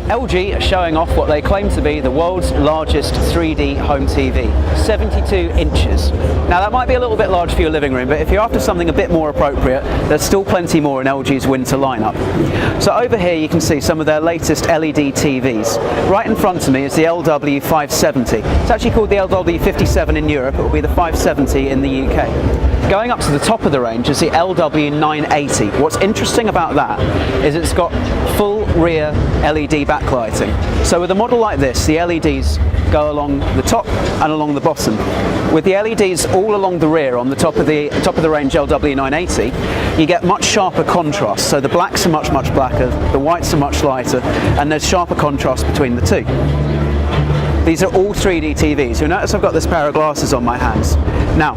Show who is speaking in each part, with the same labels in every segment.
Speaker 1: LG are showing off what they claim to be the world's largest 3D home TV, 72 inches. Now that might be a little bit large for your living room, but if you're after something a bit more appropriate, there's still plenty more in LG's winter lineup. So over here you can see some of their latest LED TVs. Right in front of me is the LW570. It's actually called the LW57 in Europe, it will be the 570 in the UK. Going up to the top of the range is the LW980. What's interesting about that is it's got full rear LED backlighting. So with a model like this, the LEDs go along the top and along the bottom. With the LEDs all along the rear on the top of the range LW980, you get much sharper contrast. So the blacks are much blacker, the whites are much lighter, and there's sharper contrast between the two. These are all 3D TVs. You'll notice I've got this pair of glasses on my hands. Now,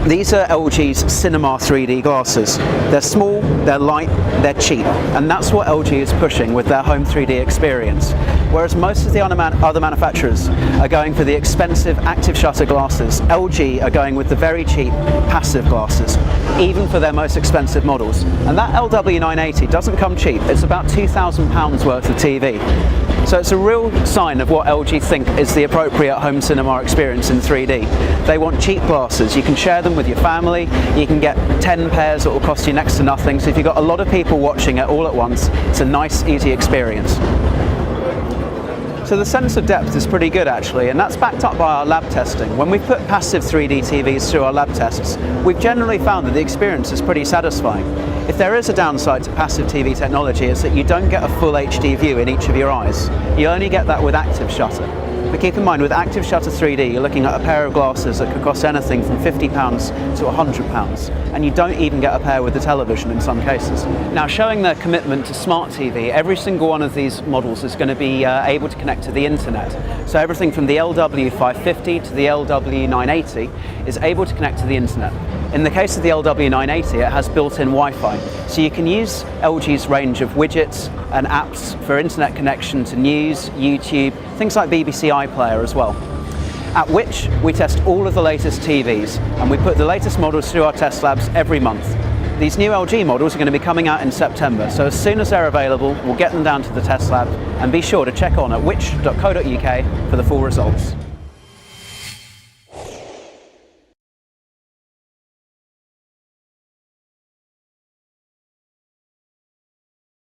Speaker 1: these are LG's Cinema 3D glasses. They're small, they're light, they're cheap, and that's what LG is pushing with their home 3D experience. Whereas most of the other manufacturers are going for the expensive active shutter glasses, LG are going with the very cheap passive glasses, even for their most expensive models. And that LW980 doesn't come cheap, it's about £2,000 worth of TV. So it's a real sign of what LG think is the appropriate home cinema experience in 3D. They want cheap glasses. You can share them with your family. You can get 10 pairs that will cost you next to nothing. So if you've got a lot of people watching it all at once, it's a nice, easy experience. So the sense of depth is pretty good actually, and that's backed up by our lab testing. When we put passive 3D TVs through our lab tests, we've generally found that the experience is pretty satisfying. If there is a downside to passive TV technology, it's that you don't get a full HD view in each of your eyes. You only get that with active shutter. But keep in mind, with active shutter 3D, you're looking at a pair of glasses that could cost anything from £50 to £100, and you don't even get a pair with the television in some cases. Now, showing their commitment to smart TV, every single one of these models is going to be able to connect to the internet. So everything from the LW550 to the LW980 is able to connect to the internet. In the case of the LW980, it has built-in Wi-Fi, so you can use LG's range of widgets and apps for internet connection to news, YouTube, things like BBC iPlayer as well. At Which, we test all of the latest TVs, and we put the latest models through our test labs every month. These new LG models are going to be coming out in September, so as soon as they're available, we'll get them down to the test lab, and be sure to check on at which.co.uk for the full results.